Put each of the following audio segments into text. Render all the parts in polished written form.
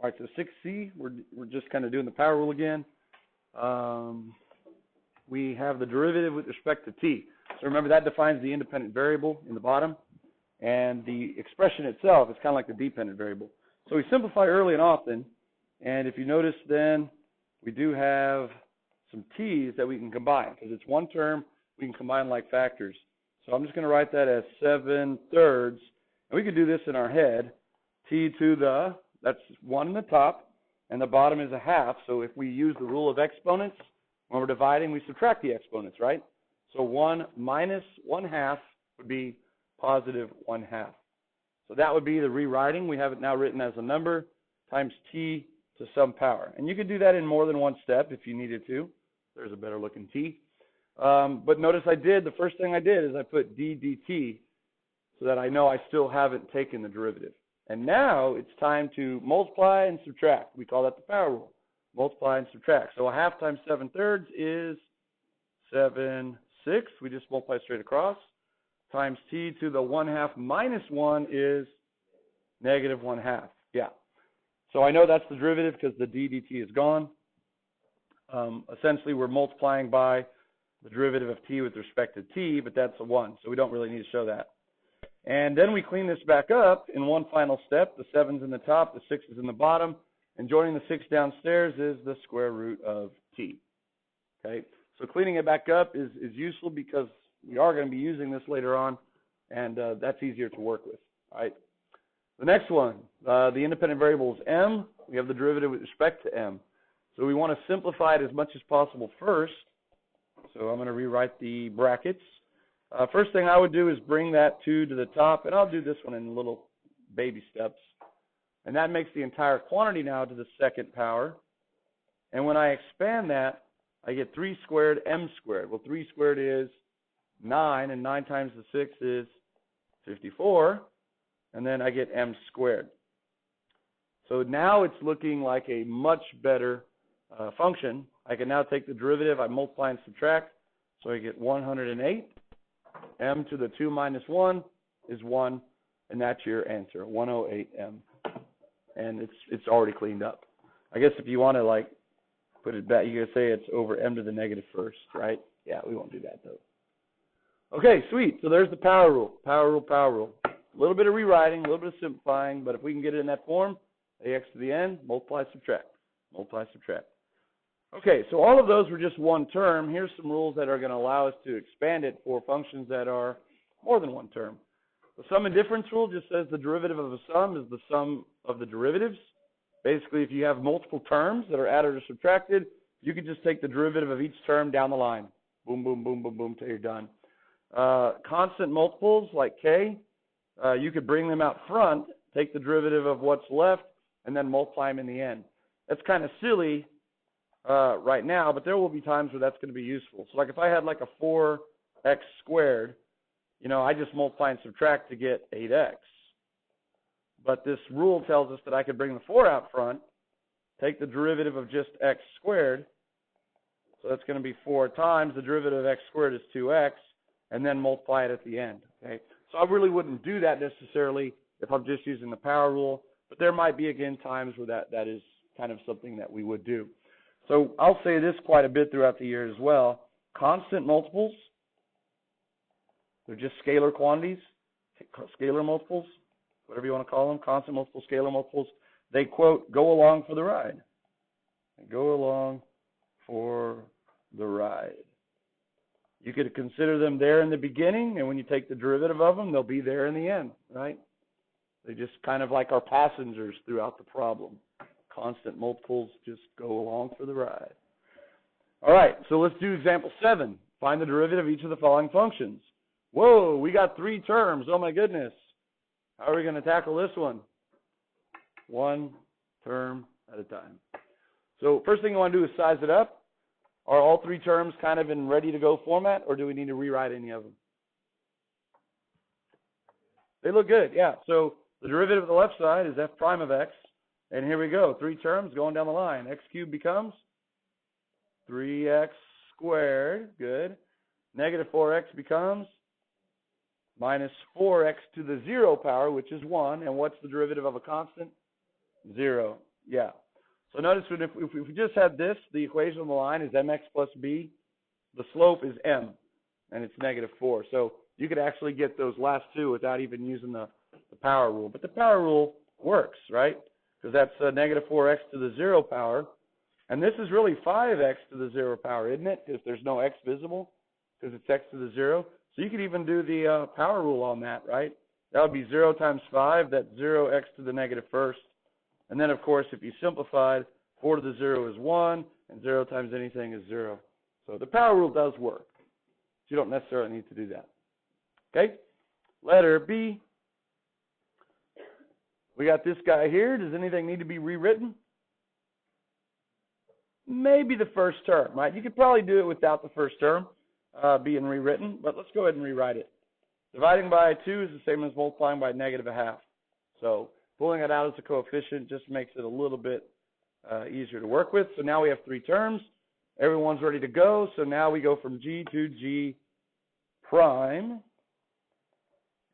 All right, so 6c, we're just kind of doing the power rule again. We have the derivative with respect to t. So remember, that defines the independent variable in the bottom, and the expression itself is kind of like the dependent variable. So we simplify early and often, and if you notice then, we do have some t's that we can combine, because it's one term, we can combine like factors. So I'm just going to write that as 7/3, and we can do this in our head. T to the, that's 1 in the top, and the bottom is a half. So if we use the rule of exponents, when we're dividing, we subtract the exponents, right? So 1 minus 1/2 would be positive 1/2. So that would be the rewriting. We have it now written as a number times t to some power. And you could do that in more than one step if you needed to. There's a better looking t. But notice the first thing I did is I put d dt so that I know I still haven't taken the derivative. And now it's time to multiply and subtract. We call that the power rule. Multiply and subtract. So a half times 7/3 is 7/6. We just multiply straight across. Times t to the 1/2 minus 1 is negative 1/2. Yeah. So I know that's the derivative because the d dt is gone. Essentially, we're multiplying by the derivative of t with respect to t, but that's a 1, so we don't really need to show that. And then we clean this back up in one final step. The 7's in the top, the 6 is in the bottom, and joining the 6 downstairs is the square root of t. Okay, so cleaning it back up is useful because we are going to be using this later on, and that's easier to work with. All right. The next one, the independent variable is m. We have the derivative with respect to m. So we want to simplify it as much as possible first. So I'm going to rewrite the brackets. First thing I would do is bring that 2 to the top, and I'll do this one in little baby steps. And that makes the entire quantity now to the second power. And when I expand that, I get 3 squared m squared. Well, 3 squared is 9, and 9 times the 6 is 54. And then I get m squared. So now it's looking like a much better function. I can now take the derivative, I multiply and subtract, so I get 108. M to the 2 minus 1 is 1, and that's your answer, 108m. And it's already cleaned up. I guess if you want to like put it back, you could say it's over m to the negative first, right? Yeah, we won't do that though. Okay, sweet. So there's the power rule. Power rule, power rule. A little bit of rewriting, a little bit of simplifying, but if we can get it in that form, ax to the n, multiply, subtract. Multiply, subtract. Okay, so all of those were just one term. Here's some rules that are going to allow us to expand it for functions that are more than one term. The sum and difference rule just says the derivative of a sum is the sum of the derivatives. Basically, if you have multiple terms that are added or subtracted, you can just take the derivative of each term down the line. Boom, boom, boom, boom, boom, till you're done. Constant multiples like k, you could bring them out front, take the derivative of what's left, and then multiply them in the end. That's kind of silly right now, but there will be times where that's going to be useful. So like if I had like a 4x squared, you know, I just multiply and subtract to get 8x. But this rule tells us that I could bring the 4 out front, take the derivative of just x squared, so that's going to be 4 times the derivative of x squared is 2x, and then multiply it at the end. Okay, so I really wouldn't do that necessarily if I'm just using the power rule, but there might be, again, times where that is kind of something that we would do. So I'll say this quite a bit throughout the year as well. Constant multiples, they're just scalar quantities, scalar multiples, whatever you want to call them, constant multiples, scalar multiples. They, quote, go along for the ride. Go along for the ride. You could consider them there in the beginning, and when you take the derivative of them, they'll be there in the end, right? They just kind of like our passengers throughout the problem. Constant multiples just go along for the ride. All right, so let's do example 7. Find the derivative of each of the following functions. Whoa, we got 3 terms. Oh, my goodness. How are we going to tackle this one? One term at a time. So first thing I want to do is size it up. Are all 3 terms kind of in ready-to-go format, or do we need to rewrite any of them? They look good, yeah. So the derivative of the left side is f prime of x. And here we go, 3 terms going down the line. X cubed becomes 3x squared, good. Negative 4x becomes minus 4x to the 0 power, which is 1. And what's the derivative of a constant? 0. Yeah. So notice if we just had this, the equation on the line is mx plus b. The slope is m, and it's -4. So you could actually get those last two without even using the power rule. But the power rule works, right? Because that's -4x to the 0 power. And this is really 5x to the 0 power, isn't it? Because there's no x visible, because it's x to the 0. So you could even do the power rule on that, right? That would be 0 times 5. That's 0x to the -1st. And then, of course, if you simplified, 4 to the 0 is 1, and 0 times anything is 0. So the power rule does work. You don't necessarily need to do that. Okay? Letter B. We got this guy here. Does anything need to be rewritten? Maybe the first term, right? You could probably do it without the first term being rewritten, but let's go ahead and rewrite it. Dividing by 2 is the same as multiplying by -1/2. So pulling it out as a coefficient just makes it a little bit easier to work with. So now we have 3 terms. Everyone's ready to go. So now we go from G to G prime.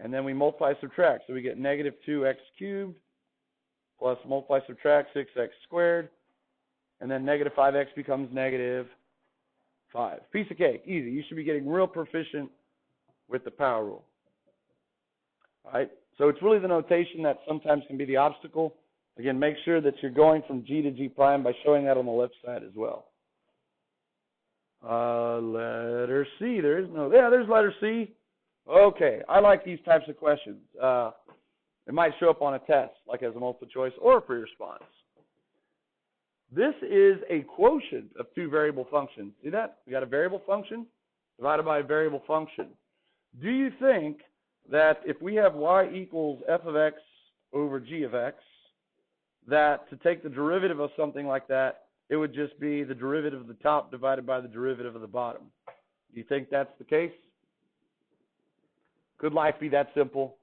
And then we multiply, subtract. So we get -2x cubed plus multiply, subtract 6x squared. And then -5x becomes -5. Piece of cake. Easy. You should be getting real proficient with the power rule. All right. So it's really the notation that sometimes can be the obstacle. Again, make sure that you're going from G to G prime by showing that on the left side as well. Letter C. There is no. Yeah, there's letter C. Okay. I like these types of questions. It might show up on a test, like as a multiple choice or a free response. This is a quotient of 2 variable functions. See that? We got a variable function divided by a variable function. Do you think that if we have y equals f of x over g of x, that to take the derivative of something like that, it would just be the derivative of the top divided by the derivative of the bottom? Do you think that's the case? Could life be that simple?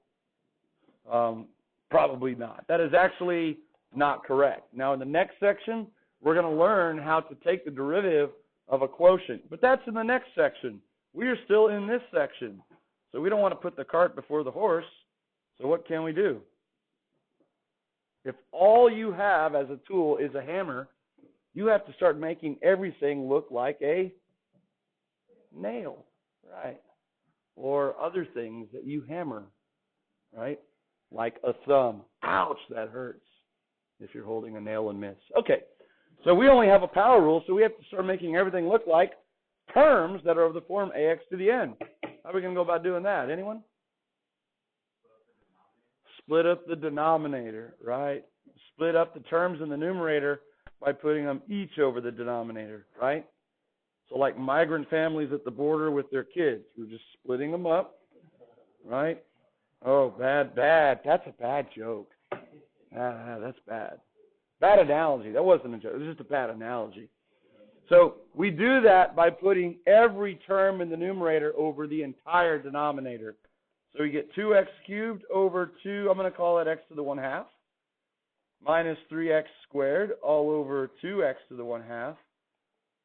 Probably not. That is actually not correct. Now, in the next section, we're going to learn how to take the derivative of a quotient. But that's in the next section. We are still in this section. So we don't want to put the cart before the horse. So what can we do? If all you have as a tool is a hammer, you have to start making everything look like a nail, right? Or other things that you hammer, right? Like a thumb. Ouch, that hurts if you're holding a nail and miss. Okay, so we only have a power rule, so we have to start making everything look like terms that are of the form ax to the n. How are we going to go about doing that? Anyone? Split up the denominator, right? Split up the terms in the numerator by putting them each over the denominator, right? So like migrant families at the border with their kids, we're just splitting them up, right? Oh, bad. That's a bad joke. That's bad. Bad analogy. That wasn't a joke. It was just a bad analogy. So we do that by putting every term in the numerator over the entire denominator. So we get 2x cubed over 2, I'm going to call it x to the 1/2, minus 3x squared all over 2x to the 1/2,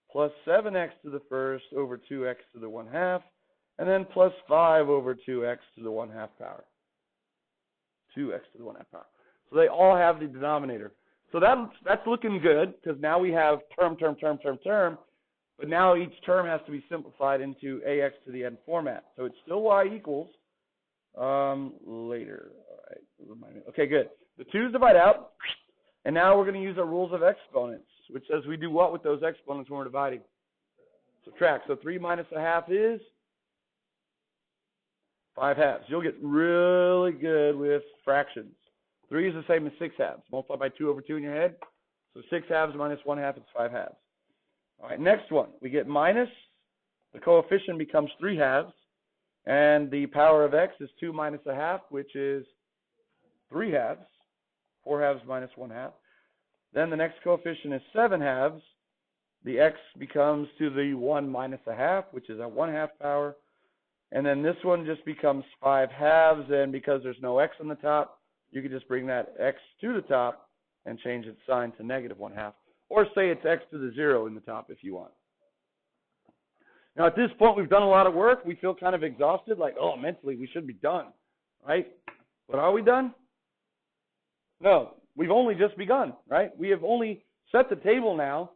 plus 7x to the 1st over 2x to the 1/2, and then plus 5 over 2x to the 1/2 power. 2x to the 1/2 power. So they all have the denominator. So that's looking good, because now we have term, but now each term has to be simplified into ax to the n format. So it's still y equals, later. All right, remind me. Okay, good. The 2's divide out, and now we're going to use our rules of exponents, which says we do what with those exponents when we're dividing? Subtract. So 3 minus 1/2 is 5/2. You'll get really good with fractions. 3 is the same as 6/2. Multiply by 2 over 2 in your head. So 6/2 minus 1/2 is 5/2. All right, next one. We get minus. The coefficient becomes 3/2. And the power of x is 2 minus 1/2, which is 3/2. 4/2 minus 1/2. Then the next coefficient is 7/2. The x becomes to the 1 minus 1/2, which is a 1/2 power. And then this one just becomes 5/2. And because there's no x on the top, you can just bring that x to the top and change its sign to -1/2. Or say it's x to the 0 in the top if you want. Now, at this point, we've done a lot of work. We feel kind of exhausted, like, oh, mentally, we should be done, right? But are we done? No. we've only just begun, right? We have only set the table now.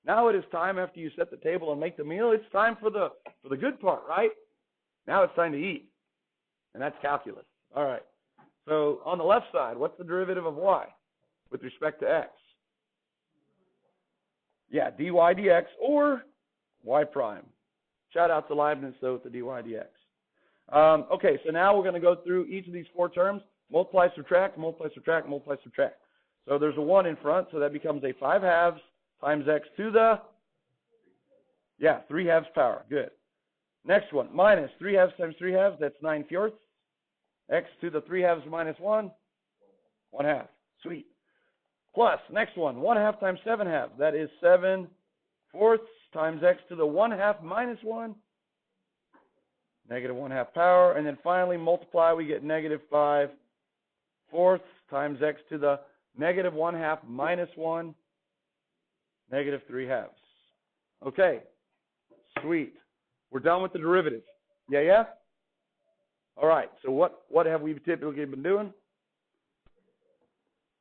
Now it is time, after you set the table and make the meal, it's time for the good part, right? Now it's time to eat. And that's calculus. All right. So on the left side, what's the derivative of y with respect to x? Yeah, dy dx or y prime. Shout out to Leibniz, though, with the dy dx. Okay, so now we're going to go through each of these four terms. Multiply, subtract, multiply, subtract, multiply, subtract. So there's a 1 in front, so that becomes a 5 halves times x to the, 3 halves power. Good. Next one, minus 3 halves times 3 halves, that's 9 fourths. X to the 3 halves minus 1, 1 half. Sweet. Plus, next one, 1 half times 7 halves, that is 7 fourths times x to the 1 half minus 1, negative 1 half power. And then finally, multiply, we get negative 5 fourths times x to the negative 1 half minus 1, negative 3 halves. Okay, sweet. We're done with the derivative. Yeah? All right, so what have we typically been doing?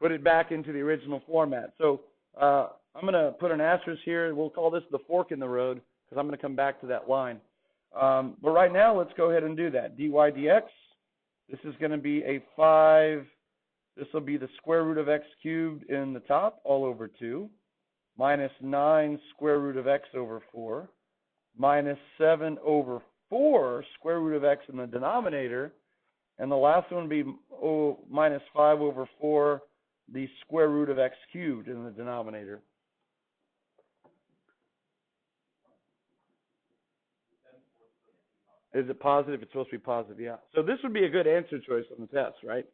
Put it back into the original format. So I'm going to put an asterisk here. We'll call this the fork in the road because I'm going to come back to that line. But right now, let's go ahead and do that. dy dx, this is going to be a 5. This will be the square root of x cubed in the top, all over 2, minus 9 square root of x over 4, minus 7 over 4 square root of x in the denominator, and the last one would be minus 5 over 4, the square root of x cubed in the denominator. Is it positive? It's supposed to be positive, yeah. So this would be a good answer choice on the test, right?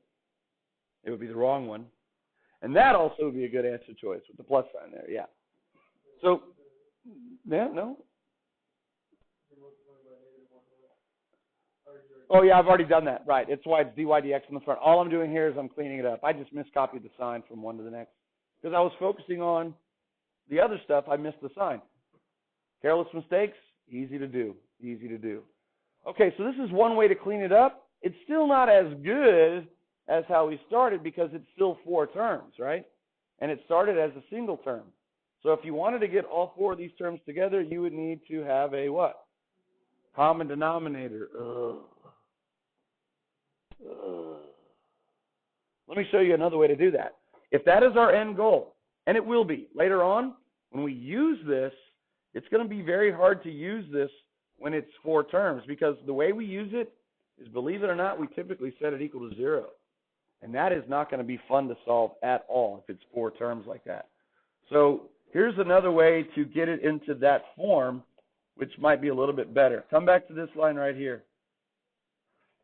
It would be the wrong one. And that also would be a good answer choice with the plus sign there, yeah. So, yeah, no? Oh, yeah, I've already done that. Right. It's why it's dy dx in the front. All I'm doing here is I'm cleaning it up. I just miscopied the sign from one to the next. Because I was focusing on the other stuff, I missed the sign. Careless mistakes, easy to do. Easy to do. Okay, so this is one way to clean it up. It's still not as good as how we started because it's still 4 terms, right? And it started as a single term. So if you wanted to get all 4 of these terms together, you would need to have a what? Common denominator. Let me show you another way to do that. If that is our end goal, and it will be later on, when we use this, it's going to be very hard to use this when it's 4 terms because the way we use it is, believe it or not, we typically set it equal to 0. And that is not going to be fun to solve at all if it's 4 terms like that. So here's another way to get it into that form, which might be a little bit better. Come back to this line right here.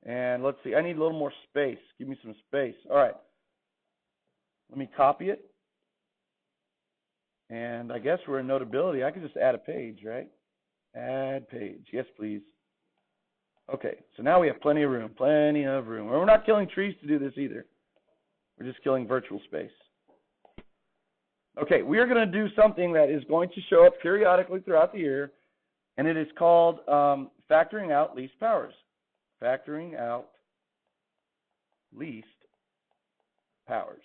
And let's see, I need a little more space. Give me some space. All right. Let me copy it. And I guess we're in Notability. I could just add a page, right? Add page. Yes, please. Okay, so now we have plenty of room. Plenty of room. We're not killing trees to do this either. We're just killing virtual space. Okay, we are going to do something that is going to show up periodically throughout the year, and it is called factoring out least powers. Factoring out least powers.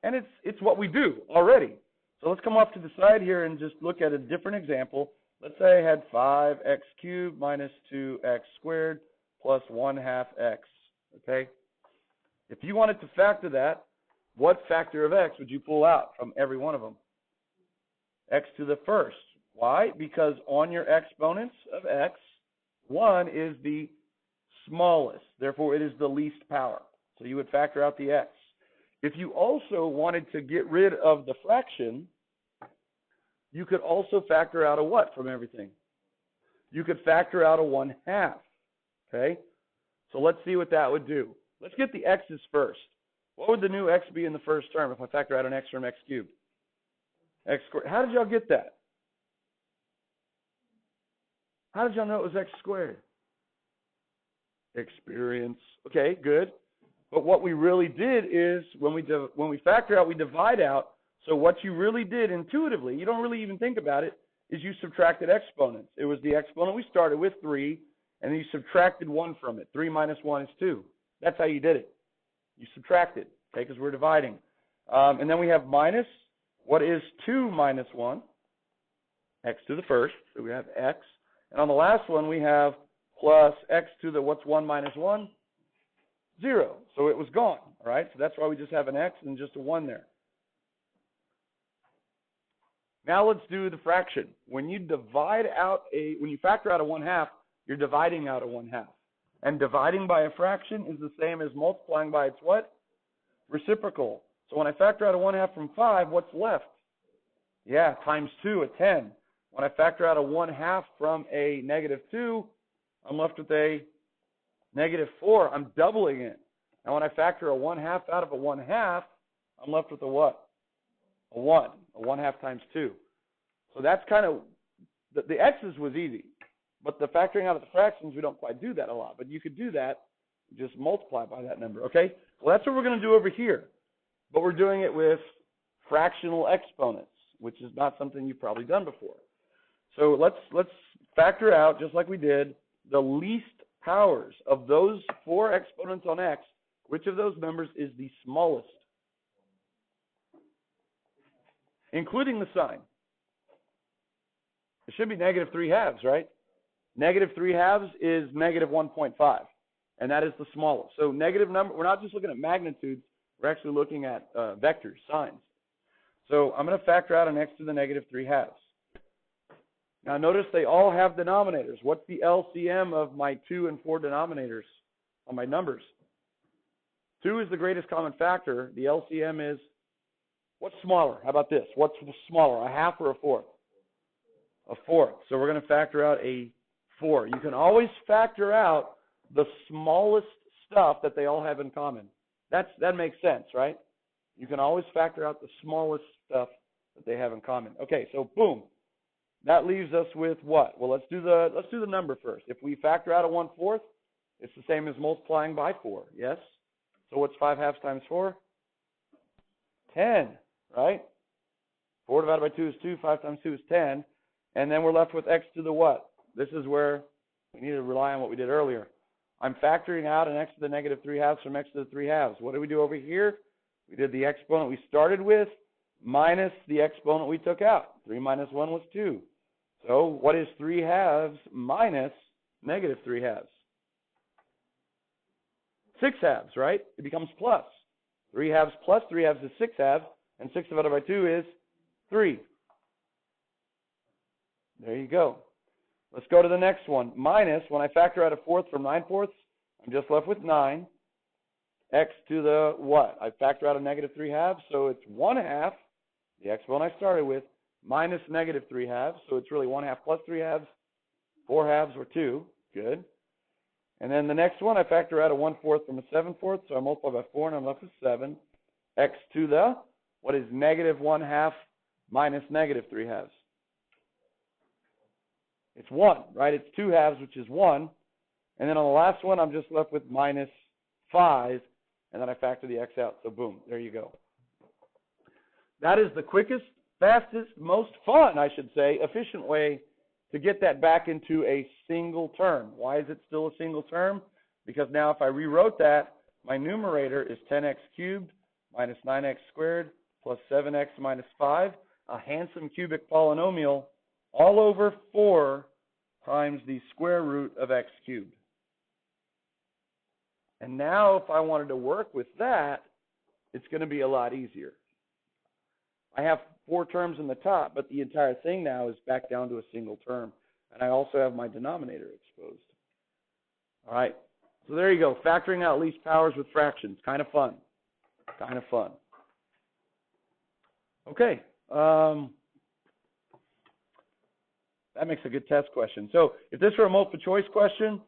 And it's what we do already. So let's come off to the side here and just look at a different example. Let's say I had 5x cubed minus 2x squared plus 1 half x. Okay? If you wanted to factor that, what factor of x would you pull out from every one of them? X to the first. Why? Because on your exponents of x, 1 is the smallest. Therefore, it is the least power. So you would factor out the x. If you also wanted to get rid of the fraction, you could also factor out a what from everything? You could factor out a 1 half. Okay? So let's see what that would do. Let's get the x's first. What would the new x be in the first term if I factor out an x from x cubed? X squared. How did y'all get that? How did y'all know it was x squared? Experience. Okay, good. But what we really did is when we factor out, we divide out. So what you really did intuitively, you don't really even think about it, is you subtracted exponents. It was the exponent we started with, 3, and then you subtracted 1 from it. 3 minus 1 is 2. That's how you did it. You subtracted. okay, because we're dividing. And then we have minus, what is 2 minus 1? X to the first, so we have x. And on the last one, we have plus x to the, what's 1 minus 1? 0. So it was gone, all right? So that's why we just have an x and just a 1 there. Now let's do the fraction. When you factor out a 1/2, you're dividing out a 1/2. And dividing by a fraction is the same as multiplying by its what? Reciprocal. So when I factor out a 1/2 from 5, what's left? Yeah, times 2, a 10. When I factor out a 1/2 from a -2, I'm left with a -4. I'm doubling it. And when I factor a 1/2 out of a 1/2, I'm left with a what? A 1. A 1/2 times 2. So that's kind of, the x's was easy. But the factoring out of the fractions, we don't quite do that a lot. But you could do that, just multiply by that number, okay? Well, that's what we're going to do over here. But we're doing it with fractional exponents, which is not something you've probably done before. So let's factor out, just like we did, the least powers of those 4 exponents on x. Which of those numbers is the smallest? Including the sign. It should be -3/2, right? -3/2 is -1.5, and that is the smallest. So negative number, we're not just looking at magnitudes, we're actually looking at vectors, signs. So I'm going to factor out an x to the -3/2. Now notice they all have denominators. What's the LCM of my 2 and 4 denominators on my numbers? 2 is the greatest common factor. The LCM is, what's smaller? How about this? What's smaller, a 1/2 or a 1/4? A 1/4. So we're going to factor out a 4. You can always factor out the smallest stuff that they all have in common. That makes sense, right? You can always factor out the smallest stuff that they have in common. Okay, so boom. That leaves us with what? Well, let's do the number first. If we factor out a 1/4, it's the same as multiplying by 4, yes? So what's 5/2 times 4? 10, right? 4 divided by 2 is 2, 5 times 2 is 10. And then we're left with x to the what? This is where we need to rely on what we did earlier. I'm factoring out an x to the -3/2 from x to the 3/2. What did we do over here? We did the exponent we started with minus the exponent we took out. 3 minus 1 was 2. So what is 3/2 minus -3/2? 6/2, right? It becomes plus. 3/2 plus 3/2 is 6/2, and 6 divided by 2 is 3. There you go. Let's go to the next one. Minus, when I factor out a 1/4 from 9/4, I'm just left with 9. X to the what? I factor out a -3/2, so it's 1/2, the exponent I started with, minus -3/2, so it's really 1/2 plus 3/2. 4/2 or 2. Good. And then the next one, I factor out a 1/4 from a 7/4, so I multiply by 4, and I'm left with 7. X to the, what is -1/2 minus -3/2? It's 1, right? It's 2/2, which is 1. And then on the last one, I'm just left with -5, and then I factor the x out. So boom, there you go. That is the quickest, fastest, most fun, I should say, efficient way to get that back into a single term. Why is it still a single term? Because now if I rewrote that, my numerator is 10x cubed minus 9x squared plus 7x minus 5, a handsome cubic polynomial, all over 4 times the square root of x cubed. And now if I wanted to work with that, it's going to be a lot easier. I have 4 terms in the top, but the entire thing now is back down to a single term. And I also have my denominator exposed. All right. So there you go. Factoring out least powers with fractions. Kind of fun. Kind of fun. Okay. That makes a good test question. So if this were a multiple choice question,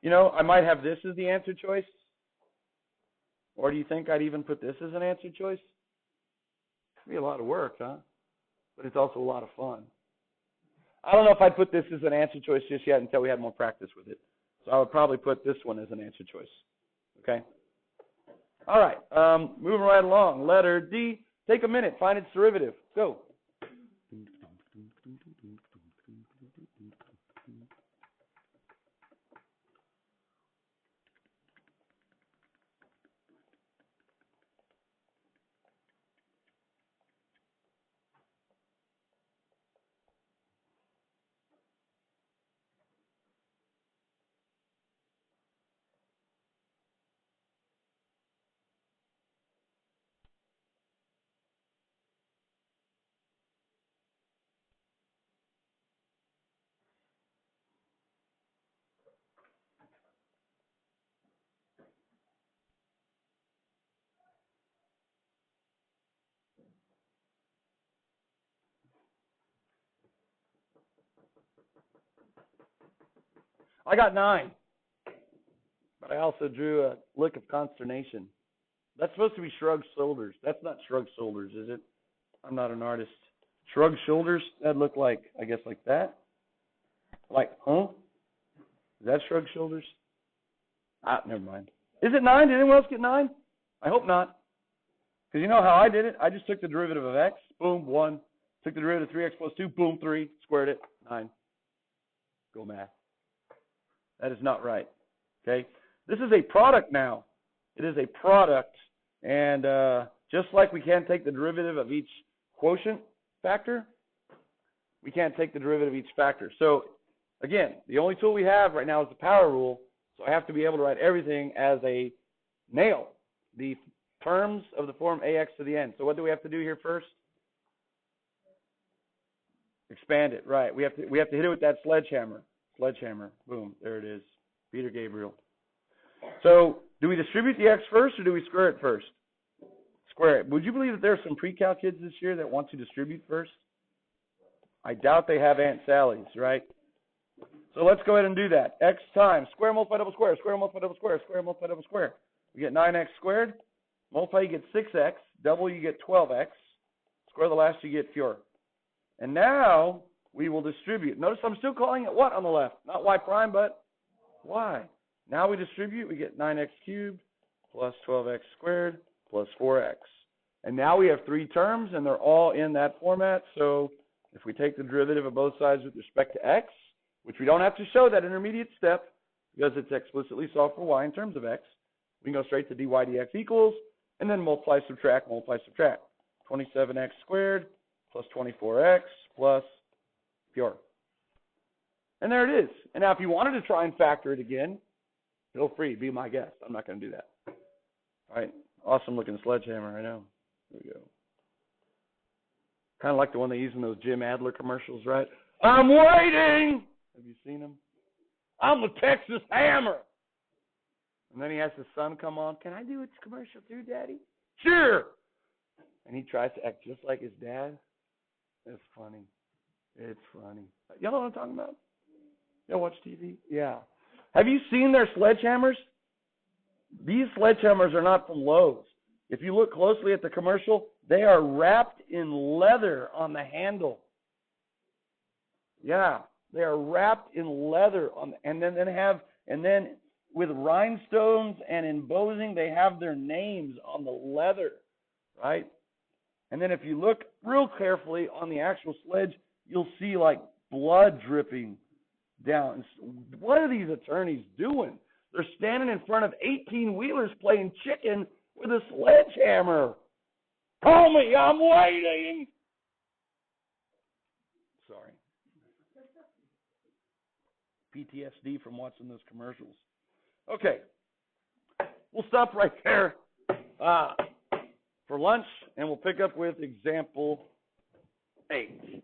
you know, I might have this as the answer choice. Or do you think I'd even put this as an answer choice? It'd be a lot of work, huh? But it's also a lot of fun. I don't know if I'd put this as an answer choice just yet until we had more practice with it. So I would probably put this one as an answer choice. Okay? All right. Moving right along. Letter D. Take a minute. Find its derivative. Go. I got 9. But I also drew a look of consternation. That's supposed to be shrugged shoulders. That's not shrugged shoulders, is it? I'm not an artist. Shrugged shoulders, that'd look like, I guess, like that. Like, huh? Is that shrugged shoulders? Never mind. Is it 9? Did anyone else get 9? I hope not. Because you know how I did it? I just took the derivative of x, boom, 1. Took the derivative of 3x plus 2, boom, 3. Squared it, 9. Go math. That is not right. Okay? This is a product now. It is a product. And just like we can't take the derivative of each quotient factor, we can't take the derivative of each factor. So, again, the only tool we have right now is the power rule. So I have to be able to write everything as a nail, the terms of the form ax to the n. So what do we have to do here first? Expand it, right. We have to hit it with that sledgehammer. Sledgehammer, boom, there it is. Peter Gabriel. So do we distribute the x first or do we square it first? Square it. Would you believe that there are some pre-cal kids this year that want to distribute first? I doubt they have Aunt Sally's, right? So let's go ahead and do that. X times square multiply double square, square multiply double square, square multiply double square. We get 9x squared. Multiply, you get 6x. Double, you get 12x. Square the last, you get pure. And now we will distribute. Notice I'm still calling it what on the left? Not y prime, but y. Now we distribute. We get 9x cubed plus 12x squared plus 4x. And now we have 3 terms, and they're all in that format. So if we take the derivative of both sides with respect to x, which we don't have to show that intermediate step because it's explicitly solved for y in terms of x, we can go straight to dy dx equals, and then multiply, subtract, multiply, subtract. 27x squared plus 24x plus pure. And there it is. And now if you wanted to try and factor it again, feel free, be my guest. I'm not going to do that. All right, awesome looking sledgehammer, I know. There we go. Kind of like the one they use in those Jim Adler commercials, right? I'm waiting! Have you seen him? I'm the Texas Hammer! And then he has his son come on. Can I do a commercial too, Daddy? Sure! And he tries to act just like his dad. It's funny. It's funny. Y'all know what I'm talking about? Y'all watch TV? Yeah. Have you seen their sledgehammers? These sledgehammers are not from Lowe's. If you look closely at the commercial, they are wrapped in leather on the handle. Yeah, they are wrapped in leather on, and then with rhinestones and embossing, they have their names on the leather, right? And then if you look real carefully on the actual sledge, you'll see like blood dripping down. What are these attorneys doing? They're standing in front of 18-wheelers playing chicken with a sledgehammer. Call me, I'm waiting. Sorry. PTSD from watching those commercials. Okay. We'll stop right there for lunch, and we'll pick up with example 8.